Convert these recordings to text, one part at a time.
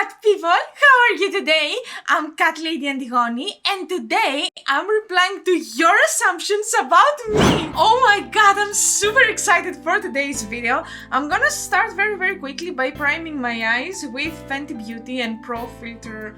cat people, how are you today? I'm Catlady Antigoni and today I'm replying to your assumptions about me. Oh my god, I'm super excited for today's video. I'm gonna start very quickly by priming my eyes with Fenty Beauty and Pro Filter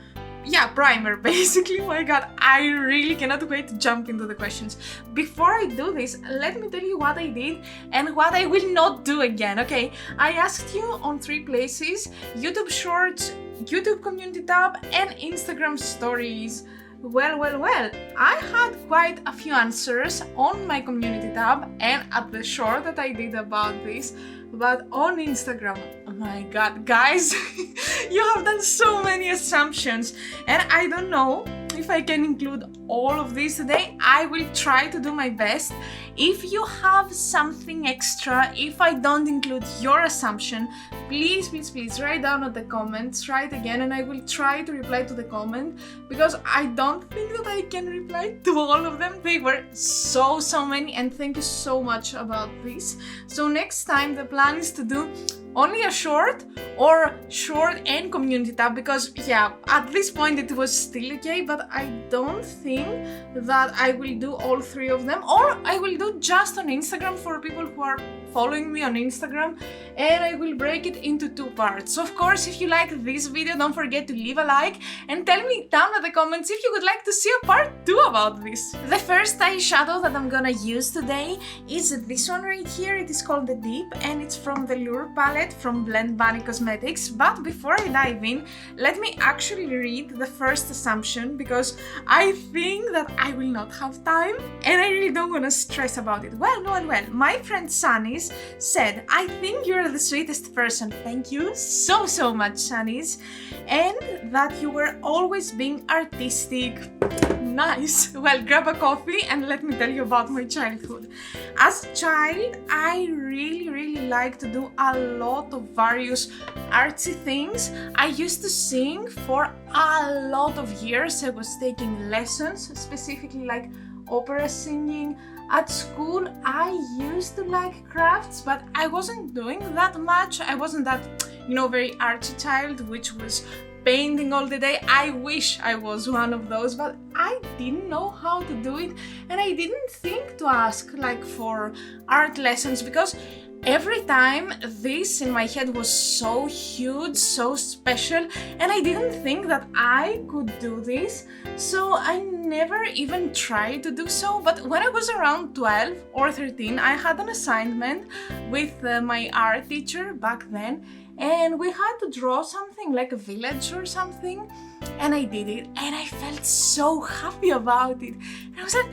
primer basically. Oh my god, I really cannot wait to jump into the questions. Before I do this, let me tell you what I did and what I will not do again, okay? I asked you on 3 places: YouTube Shorts, YouTube Community tab and Instagram Stories. Well, I had quite a few answers on my community tab and at the short that I did about this, but on Instagram, oh my god, guys, you have done so many assumptions and I don't know if I can include all of this today. I will try to do my best. If you have something extra, if I don't include your assumption, please write down in the comments, write again, and I will try to reply to the comment, because I don't think that I can reply to all of them. They were so many, and thank you so much about this. So next time the plan is to do only a short or short and community tab, because at this point it was still okay, but I don't think that I will do all 3 of them, or I will do just on Instagram for people who are following me on Instagram, and I will break it into 2 parts. So of course, if you like this video, don't forget to leave a like and tell me down in the comments if you would like to see a part 2 about this. The first eyeshadow that I'm gonna use today is this one right here. It is called The Deep and it's from the Lure palette from Blend Bunny Cosmetics. But before I dive in, let me actually read the first assumption, because I think that I will not have time and I really don't want to stress about it. Well, my friend Sunny's said, "I think you're the sweetest person." Thank you so much, Sunny's. And that you were always being artistic. Nice. Well, grab a coffee and let me tell you about my childhood. As a child, I really like to do a lot of various artsy things. I used to sing for a lot of years. I was taking lessons, specifically like opera singing. At school, I used to like crafts, but I wasn't doing that much. I wasn't that, very artsy child, which was painting all the day. I wish I was one of those, but I didn't know how to do it, and I didn't think to ask for art lessons, because every time this in my head was so huge, so special, and I didn't think that I could do this, so I never even tried to do so. But when I was around 12 or 13, I had an assignment with my art teacher back then, and we had to draw something like a village or something, and I did it and I felt so happy about it. And I was like,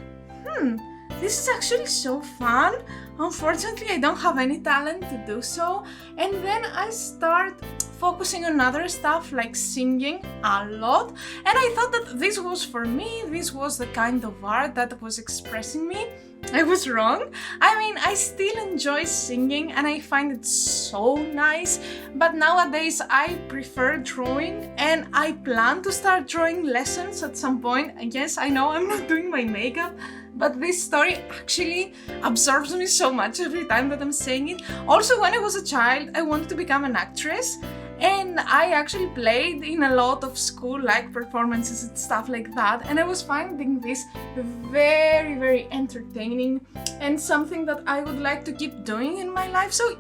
this is actually so fun. Unfortunately, I don't have any talent to do so. And then I start focusing on other stuff like singing a lot, and I thought that this was for me, this was the kind of art that was expressing me. I was wrong. I mean, I still enjoy singing and I find it so nice, but nowadays I prefer drawing and I plan to start drawing lessons at some point. Yes, I know I'm not doing my makeup, but this story actually absorbs me so much every time that I'm saying it. Also, when I was a child, I wanted to become an actress, and I actually played in a lot of school-like performances and stuff like that, and I was finding this very entertaining and something that I would like to keep doing in my life. So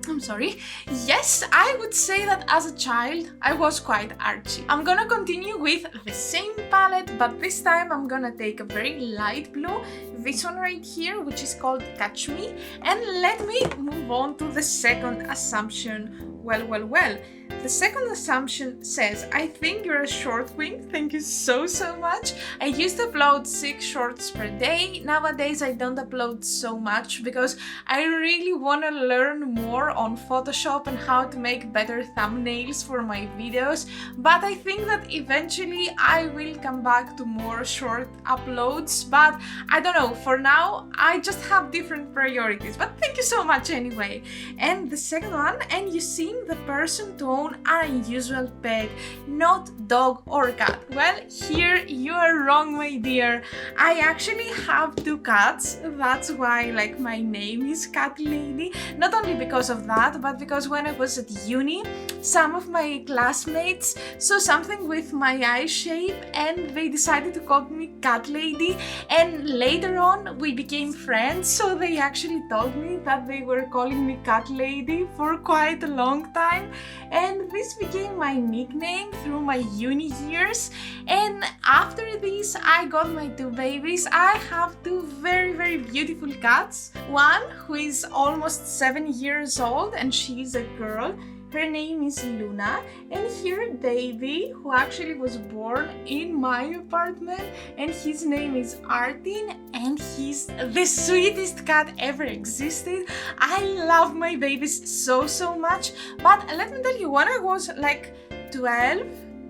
I'm sorry. Yes, I would say that as a child, I was quite artsy. I'm gonna continue with the same palette, but this time I'm gonna take a very light blue, this one right here, which is called Catch Me, and let me move on to the second assumption. Well. The second assumption says, "I think you're a short queen." Thank you so much. I used to upload 6 shorts per day. Nowadays I don't upload so much because I really want to learn more on Photoshop and how to make better thumbnails for my videos. But I think that eventually I will come back to more short uploads. But I don't know, for now I just have different priorities. But thank you so much anyway. And the second one, "and you seem the person to own own an unusual pet, not dog or cat? Well, here you are wrong, my dear. I actually have 2 cats. That's why like my name is Catlady. Not only because of that, but because when I was at uni, some of my classmates saw something with my eye shape and they decided to call me Catlady, and later on we became friends, so they actually told me that they were calling me Catlady for quite a long time, and this became my nickname through my uni years. And after this I got my 2 babies. I have 2 very beautiful cats. One who is almost 7 years old and she's a girl. Her name is Luna, and here baby who actually was born in my apartment, and his name is Artin, and he's the sweetest cat ever existed. I love my babies so much, but let me tell you, when I was like 12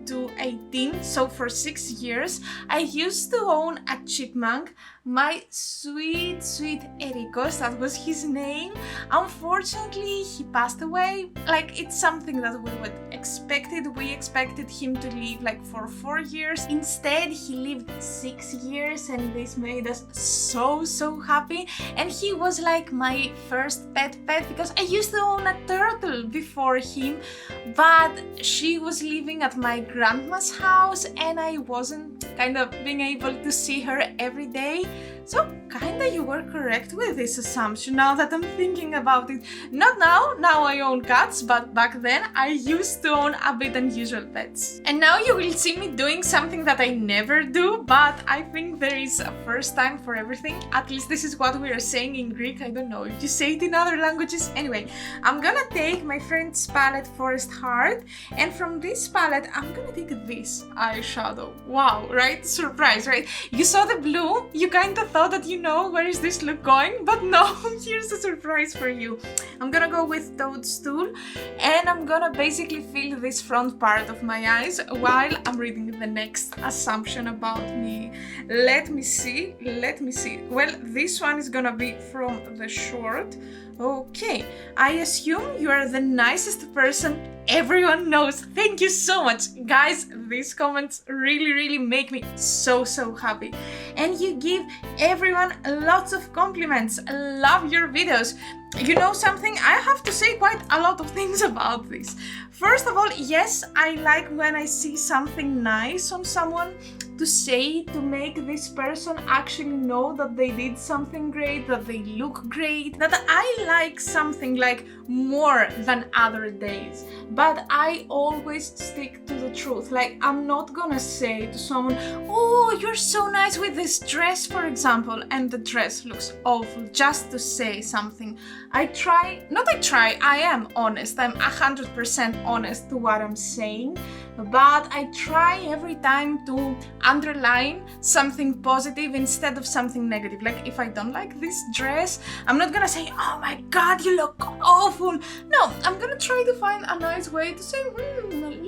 to 18, so for 6 years, I used to own a chipmunk, my sweet Ericos, that was his name. Unfortunately, he passed away. Like, it's something that we would expected. We expected him to live like for 4 years. Instead, he lived 6 years, and this made us so happy. And he was like my first pet because I used to own a turtle before him, but she was living at my grandma's house and I wasn't kind of being able to see her every day. So kinda you were correct with this assumption now that I'm thinking about it. Not now I own cats, but back then I used to own a bit unusual pets. And now you will see me doing something that I never do, but I think there is a first time for everything. At least this is what we are saying in Greek. I don't know if you say it in other languages. Anyway, I'm gonna take my friend's palette Forest Heart, and from this palette I'm gonna take this eyeshadow. Wow, right? Surprise, right? You saw the blue, you kind of thought that you know where is this look going, but no, here's a surprise for you. I'm gonna go with Toadstool, and I'm gonna basically fill this front part of my eyes while I'm reading the next assumption about me. Let me see. Well, this one is gonna be from the short. Okay, I assume you are the nicest person everyone knows. Thank you so much. Guys, these comments really make me so happy. And you give everyone lots of compliments. I love your videos. You know something? I have to say quite a lot of things about this. First of all, yes, I like when I see something nice on someone, to say, to make this person actually know that they did something great, that they look great, that I like something like more than other days. But I always stick to the truth. Like, I'm not gonna say to someone, oh, you're so nice with this dress, for example, and the dress looks awful, just to say something. I am honest. I'm 100% honest to what I'm saying, but I try every time to underline something positive instead of something negative. Like, if I don't like this dress, I'm not gonna say, oh my god, you look awful. No, I'm gonna try to find a nice way to say,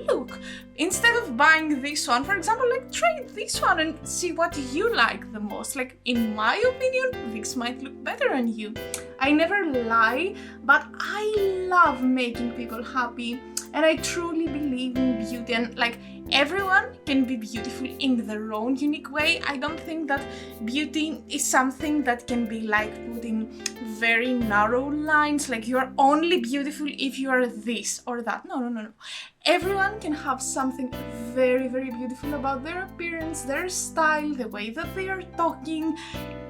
look, instead of buying this one, for example, like, try this one and see what you like the most. Like, in my opinion, this might look better on you. I never lie, but I love making people happy, and I truly believe in beauty, and like, everyone can be beautiful in their own unique way. I don't think that beauty is something that can be like put in very narrow lines, like you're only beautiful if you are this or that. No. Everyone can have something very beautiful about their appearance, their style, the way that they are talking,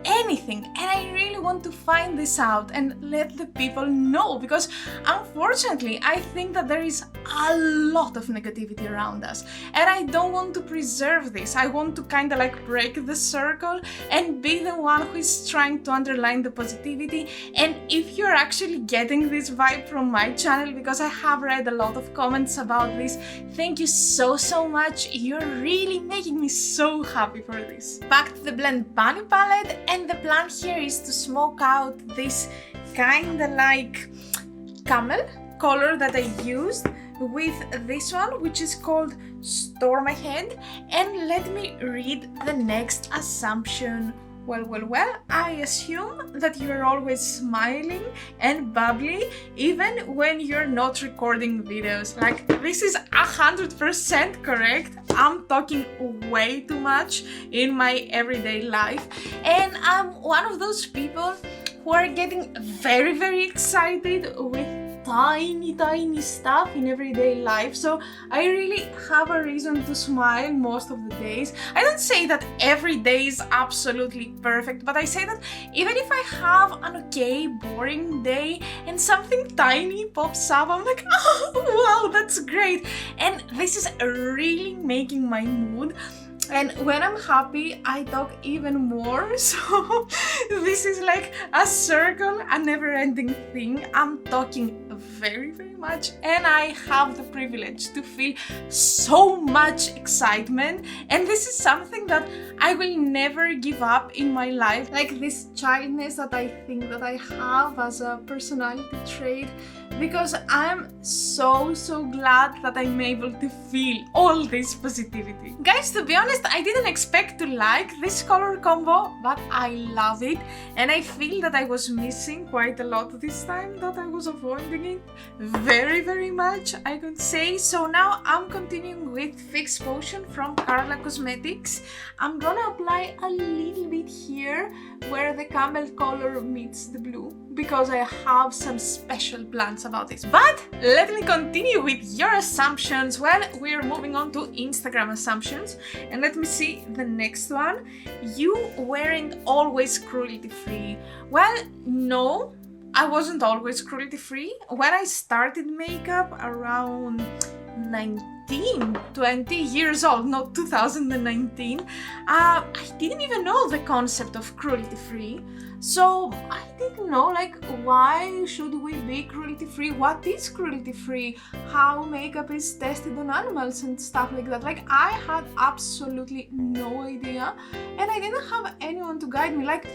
anything. And I really want to find this out and let the people know, because unfortunately I think that there is a lot of negativity around us, and I don't want to preserve this. I want to kind of like break the circle and be the one who is trying to underline the positivity. And if you're actually getting this vibe from my channel, because I have read a lot of comments about this, thank you so much. You're really making me so happy for this. Back to the Blend Bunny palette, and the plan here is to smoke out this kinda like camel color that I used with this one, which is called Store My Head. And let me read the next assumption Well, I assume that you're always smiling and bubbly even when you're not recording videos. Like, this is 100% correct. I'm talking way too much in my everyday life, and I'm one of those people who are getting very excited with tiny stuff in everyday life. So I really have a reason to smile most of the days. I don't say that every day is absolutely perfect, but I say that even if I have an okay, boring day and something tiny pops up, I'm like, oh wow, that's great. And this is really making my mood. And when I'm happy, I talk even more, so this is like a circle, a never-ending thing. I'm talking very much, and I have the privilege to feel so much excitement, and this is something that I will never give up in my life. Like this childness that I think that I have as a personality trait, because I'm so glad that I'm able to feel all this positivity. Guys, to be honest, I didn't expect to like this color combo, but I love it, and I feel that I was missing quite a lot this time, that I was avoiding it very much, I could say. So now I'm continuing with Fix Potion from Carla Cosmetics. I'm gonna apply a little bit here where the camel color meets the blue, because I have some special plans about this. But let me continue with your assumptions. Well, we're moving on to Instagram assumptions, and let me see the next one. You weren't always cruelty free. Well, no, I wasn't always cruelty free. When I started makeup around 20 years old, not 2019, I didn't even know the concept of cruelty free. So I didn't know, like, why should we be cruelty free? What is cruelty free? How makeup is tested on animals and stuff like that. Like, I had absolutely no idea, and I didn't have anyone to guide me. Like,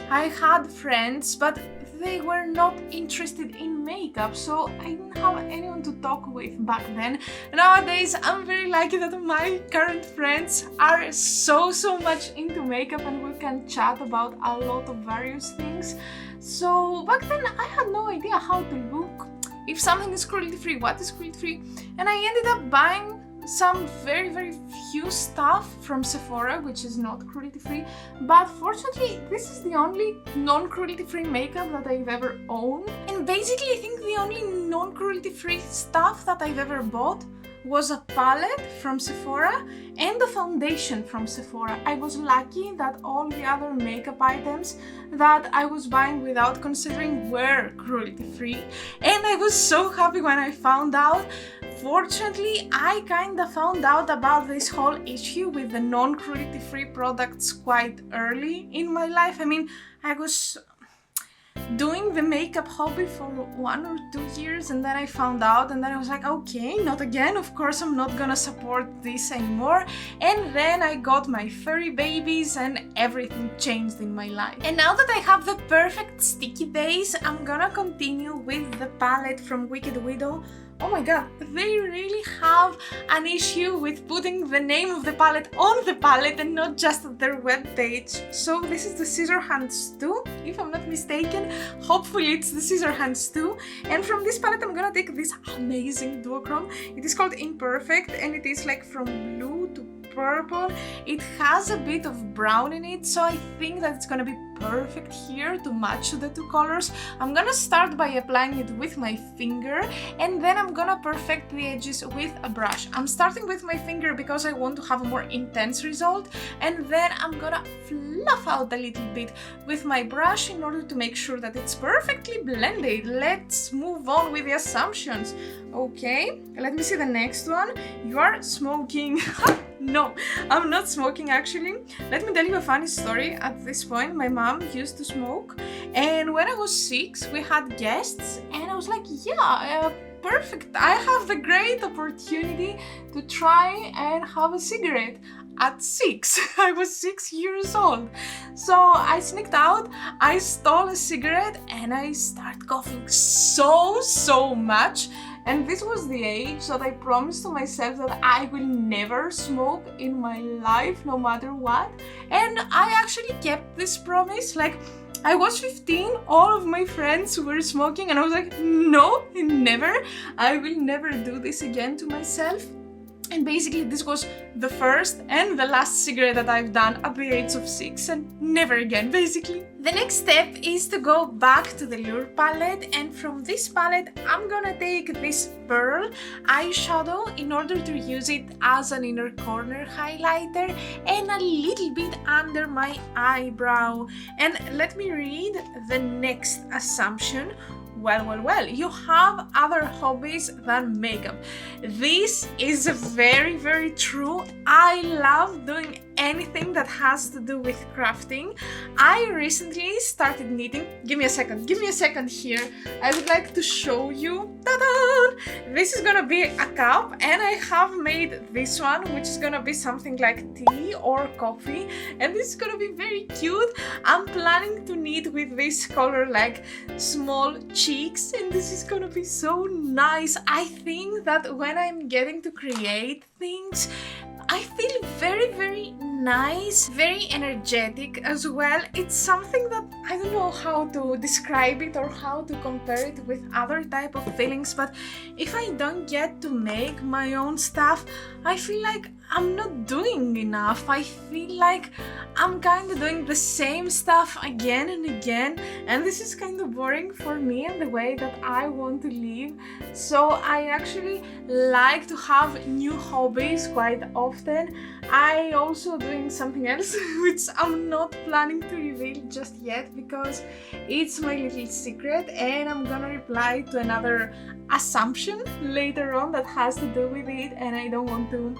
I had friends, but they were not interested in makeup, so I didn't have anyone to talk with back then. Nowadays, I'm very lucky that my current friends are so much into makeup, and we can chat about a lot of various things. So back then, I had no idea how to look. If something is cruelty-free, what is cruelty-free? And I ended up buying some very few stuff from Sephora, which is not cruelty-free, but fortunately this is the only non-cruelty-free makeup that I've ever owned. And basically I think the only non-cruelty-free stuff that I've ever bought was a palette from Sephora and a foundation from Sephora. I was lucky that all the other makeup items that I was buying without considering were cruelty-free, and I was so happy when I found out. Fortunately, I kinda found out about this whole issue with the non-cruelty-free products quite early in my life. I mean, I was doing the makeup hobby for 1 or 2 years, and then I found out, and then I was like, okay, not again, of course I'm not gonna support this anymore. And then I got my furry babies and everything changed in my life. And now that I have the perfect sticky base, I'm gonna continue with the palette from Wicked Widow. Oh my god, they really have an issue with putting the name of the palette on the palette and not just their webpage. So this is the Scissorhands 2, if I'm not mistaken. Hopefully it's the Scissorhands 2. And from this palette I'm gonna take this amazing duochrome. It is called Imperfect, and it is like from blue to purple. It has a bit of brown in it, so I think that it's gonna be perfect here to match the two colors. I'm gonna start by applying it with my finger, and then I'm gonna perfect the edges with a brush. I'm starting with my finger because I want to have a more intense result, and then I'm gonna fluff out a little bit with my brush in order to make sure that it's perfectly blended. Let's move on with the assumptions. Okay, let me see the next one. You are smoking. No, I'm not smoking actually. Let me tell you a funny story. At this point, my mom used to smoke, and when I was 6, we had guests, and I was like, yeah, perfect. I have the great opportunity to try and have a cigarette. At 6, I was 6 years old. So I sneaked out, I stole a cigarette, and I started coughing so much. and this was the age that I promised to myself that I will never smoke in my life, no matter what. And I actually kept this promise. Like, I was 15, all of my friends were smoking, and I was like, no, never. I will never do this again to myself. And basically this was the first and the last cigarette that I've done at the age of 6, and never again, basically. The next step is to go back to the Lure palette, and from this palette I'm gonna take this pearl eyeshadow in order to use it as an inner corner highlighter and a little bit under my eyebrow. And let me read the next assumption. Well, you have other hobbies than makeup. This is very, very true. I love doing anything that has to do with crafting. I recently started knitting. Give me a second here. I would like to show you. Ta-da! This is gonna be a cup, and I have made this one, which is gonna be something like tea or coffee, and this is gonna be very cute. I'm planning to knit with this color, like small cheeks, and this is gonna be so nice. I think that when I'm getting to create things, I feel very, very nice, very energetic as well. It's something that I don't know how to describe it or how to compare it with other type of feelings, but if I don't get to make my own stuff, I feel like I'm not doing enough. I feel like I'm kind of doing the same stuff again and again, and this is kind of boring for me and the way that I want to live. So I actually like to have new hobbies quite often. I also doing something else which I'm not planning to reveal just yet because it's my little secret, and I'm gonna reply to another assumption later on that has to do with it, and I don't want to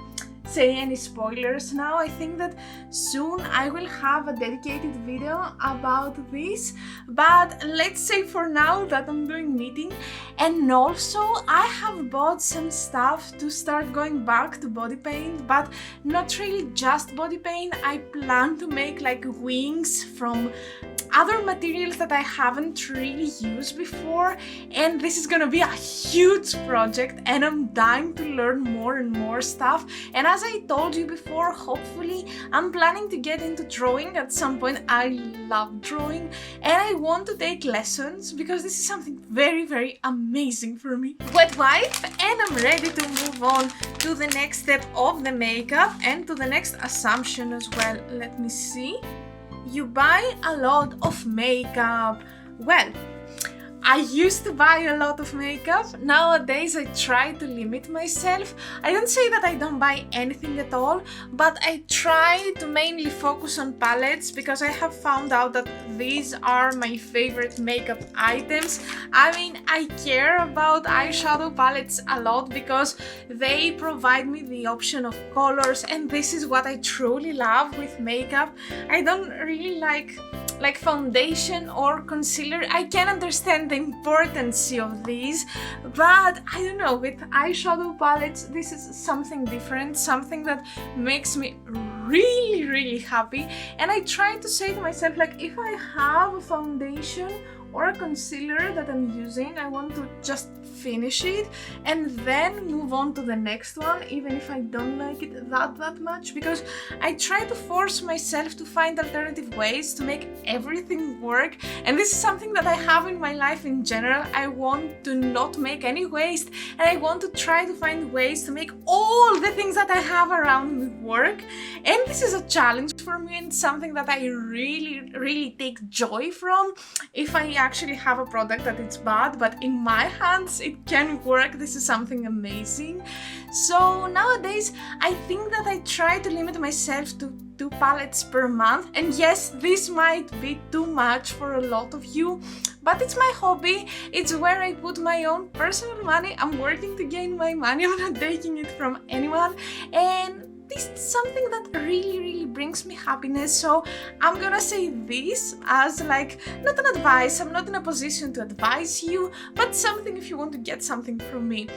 say any spoilers now. I think that soon I will have a dedicated video about this, but let's say for now that I'm doing knitting. And also I have bought some stuff to start going back to body paint, but not really just body paint. I plan to make like wings from other materials that I haven't really used before, and this is gonna be a huge project, and I'm dying to learn more and more stuff. And as I told you before, hopefully I'm planning to get into drawing at some point. I love drawing, and I want to take lessons because this is something very, very amazing for me. Wet wipe, and I'm ready to move on to the next step of the makeup and to the next assumption as well. Let me see. You buy a lot of makeup. Well, I used to buy a lot of makeup. Nowadays I try to limit myself. I don't say that I don't buy anything at all, but I try to mainly focus on palettes because I have found out that these are my favorite makeup items. I mean, I care about eyeshadow palettes a lot because they provide me the option of colors, and this is what I truly love with makeup. I don't really like foundation or concealer. I can understand the importance of these, but I don't know, with eyeshadow palettes this is something different, something that makes me really, really happy. And I try to say to myself, like, if I have a foundation or a concealer that I'm using, I want to just finish it and then move on to the next one, even if I don't like it that much, because I try to force myself to find alternative ways to make everything work. And this is something that I have in my life in general. I want to not make any waste, and I want to try to find ways to make all the things that I have around me work. And this is a challenge for me, and something that I really, really take joy from. If I actually have a product that it's bad, but in my hands it can work, this is something amazing. So nowadays I think that I try to limit myself to 2 palettes per month, and yes, this might be too much for a lot of you, but it's my hobby, it's where I put my own personal money. I'm working to gain my money, I'm not taking it from anyone, and this is something that really, really brings me happiness. So I'm gonna say this as like, not an advice, I'm not in a position to advise you, but something if you want to get something from me.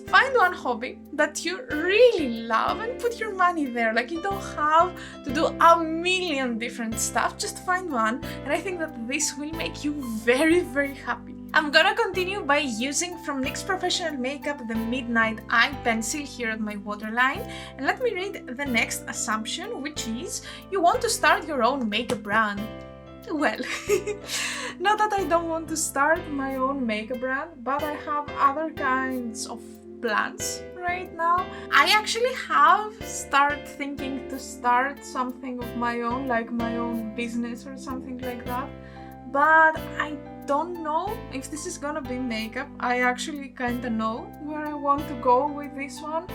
Find one hobby that you really love and put your money there. Like, you don't have to do a million different stuff, just find one, and I think that this will make you very, very happy. I'm gonna continue by using from NYX Professional Makeup the Midnight Eye Pencil here at my waterline. And let me read the next assumption, which is you want to start your own makeup brand. Well, not that I don't want to start my own makeup brand, but I have other kinds of plans right now. I actually have started thinking to start something of my own, like my own business or something like that, but I don't know if this is gonna be makeup. I actually kinda know where I want to go with this one.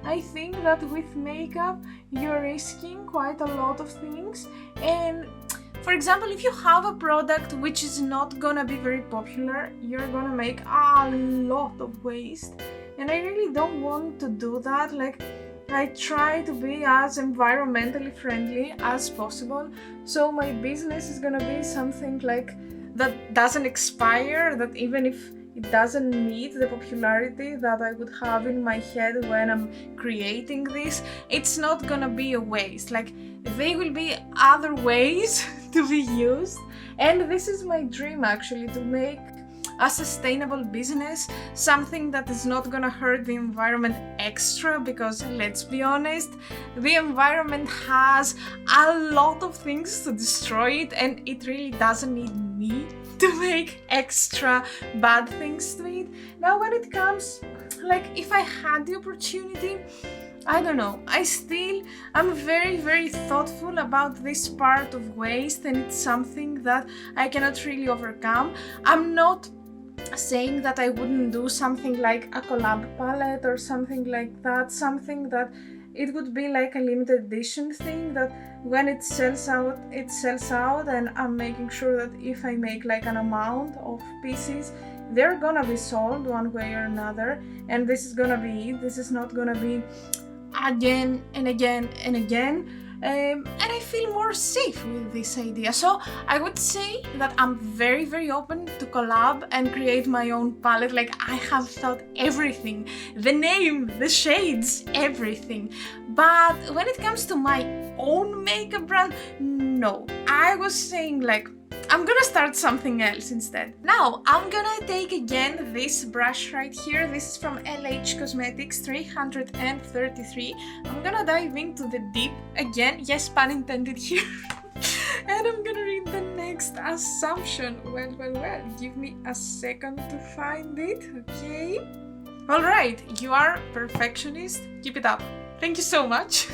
I think that with makeup you're risking quite a lot of things, and for example, if you have a product which is not gonna be very popular, you're gonna make a lot of waste, and I really don't want to do that. Like, I try to be as environmentally friendly as possible, so my business is gonna be something like that doesn't expire, that even if it doesn't need the popularity that I would have in my head when I'm creating this, it's not gonna be a waste. Like, there will be other ways to be used, and this is my dream actually, to make a sustainable business, something that is not gonna hurt the environment extra, because let's be honest, the environment has a lot of things to destroy it, and it really doesn't need me to make extra bad things to it. Now when it comes, like, if I had the opportunity, I don't know, I'm very thoughtful about this part of waste, and it's something that I cannot really overcome. I'm not saying that I wouldn't do something like a collab palette or something like that, something that it would be like a limited edition thing, that when it sells out, and I'm making sure that if I make like an amount of pieces, they're gonna be sold one way or another, and this is gonna be it. This is not gonna be again and again and again. And I feel more safe with this idea. So I would say that I'm very open to collab and create my own palette. Like, I have thought everything, the name, the shades, everything. But when it comes to my own makeup brand, no. I was saying, like, I'm gonna start something else instead. Now, I'm gonna take again this brush right here. This is from LH Cosmetics 333. I'm gonna dive into the deep again, yes, pun intended here. And I'm gonna read the next assumption. Well, give me a second to find it, okay? Alright, you are perfectionist. Keep it up. Thank you so much.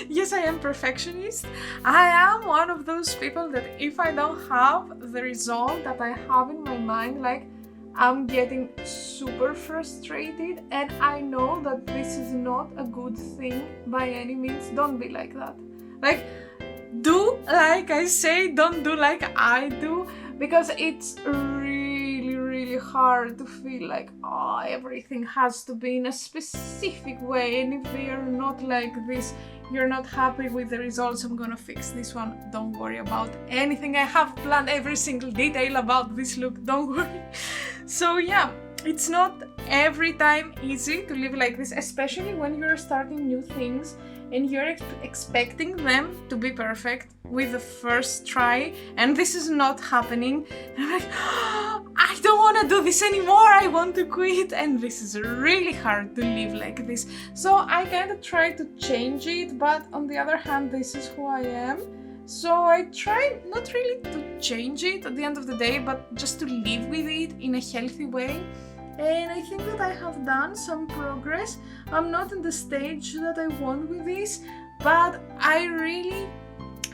Yes, I am perfectionist. I am one of those people that if I don't have the result that I have in my mind, like, I'm getting super frustrated, and I know that this is not a good thing by any means. Don't be like that. Like, do like I say, don't do like I do, because it's really hard to feel like, oh, everything has to be in a specific way, and if they are not like this, you're not happy with the results. I'm gonna fix this one. Don't worry about anything. I have planned every single detail about this look. Don't worry. So yeah, it's not every time easy to live like this, especially when you're starting new things and you're expecting them to be perfect with the first try, and this is not happening. And I'm like, oh, I don't want to do this anymore, I want to quit, and this is really hard to live like this. So I kind of try to change it, but on the other hand, this is who I am. So I try not really to change it at the end of the day, but just to live with it in a healthy way. And I think that I have done some progress. I'm not in the stage that I want with this, but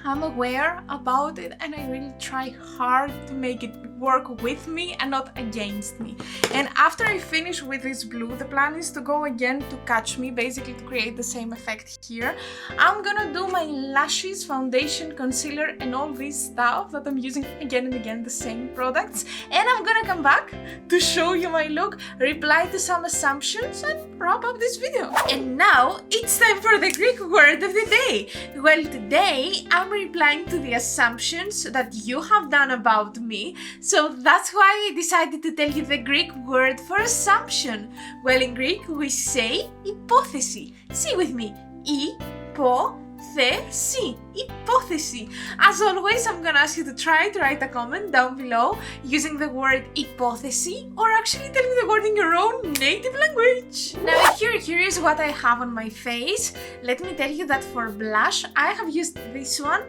I'm aware about it, and I really try hard to make it work with me and not against me. And after I finish with this blue, the plan is to go again to Catch Me, basically to create the same effect here. I'm gonna do my lashes, foundation, concealer, and all this stuff that I'm using again and again, the same products. And I'm gonna come back to show you my look, reply to some assumptions, and wrap up this video. And now it's time for the Greek word of the day. Well, today I'm replying to the assumptions that you have done about me, so that's why I decided to tell you the Greek word for assumption. Well, in Greek we say hypothesis. See with me, hypothesis. Θέση, υπόθεση. As always, I'm gonna ask you to try to write a comment down below using the word υπόθεση or actually tell me the word in your own native language. Now, if you're curious what I have on my face, let me tell you that for blush, I have used this one.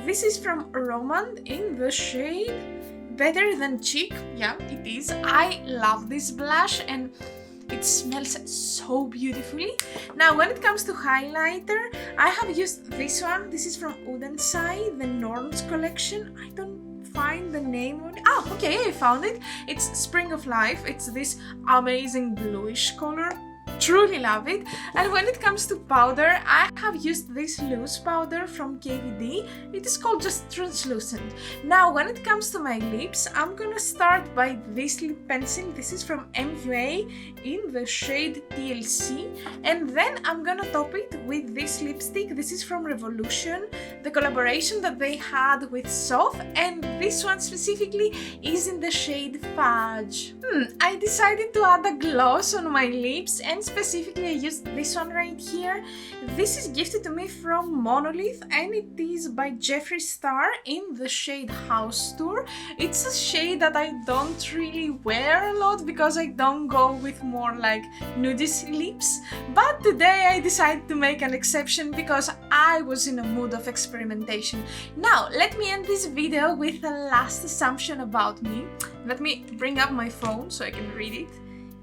This is from Roman in the shade Better Than Cheek. Yeah, it is. I love this blush and it smells so beautifully. Now, when it comes to highlighter, I have used this one. This is from Oulac, the Norms collection. I don't find the name on it. Oh, okay, I found it. It's Spring of Life. It's this amazing bluish color. Truly love it. And when it comes to powder, I have used this loose powder from KVD. It is called just translucent. Now, when it comes to my lips, I'm gonna start by this lip pencil. This is from MUA in the shade TLC. And then I'm gonna top it with this lipstick. This is from Revolution, the collaboration that they had with Soft. And this one specifically is in the shade Fudge. I decided to add a gloss on my lips, and specifically I used this one right here. This is gifted to me from Monolith and it is by Jeffree Star in the shade House Tour. It's a shade that I don't really wear a lot because I don't go with more like nudist lips, but today I decided to make an exception because I was in a mood of experimentation. Now, let me end this video with the last assumption about me. Let me bring up my phone so I can read it.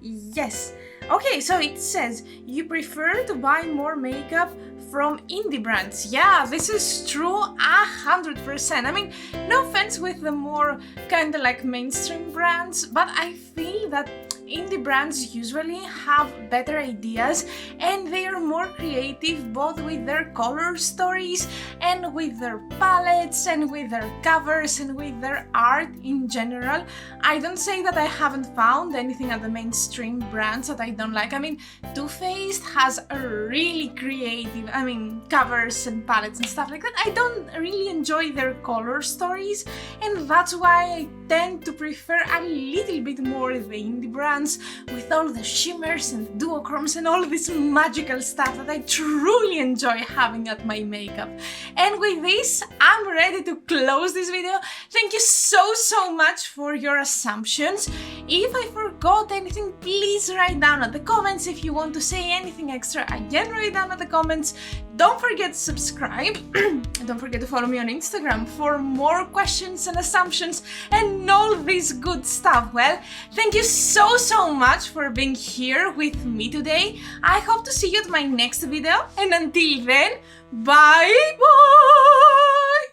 Yes. Okay, so it says, you prefer to buy more makeup from indie brands. Yeah, this is true 100%. I mean, no offense with the more kind of like mainstream brands, but I feel that indie brands usually have better ideas and they are more creative both with their color stories and with their palettes and with their covers and with their art in general. I don't say that I haven't found anything at the mainstream brands that I don't like. I mean, Too Faced has a really creative, covers and palettes and stuff like that. I don't really enjoy their color stories, and that's why I tend to prefer a little bit more the indie brands with all the shimmers and duochromes and all this magical stuff that I truly enjoy having at my makeup. And with this, I'm ready to close this video. Thank you so much for your assumptions. If I forgot anything, please write down at the comments. If you want to say anything extra, again write down at the comments. Don't forget to subscribe. Don't forget to follow me on Instagram for more questions and assumptions and all this good stuff. Well, thank you so much for being here with me today. I hope to see you at my next video, and until then, bye bye!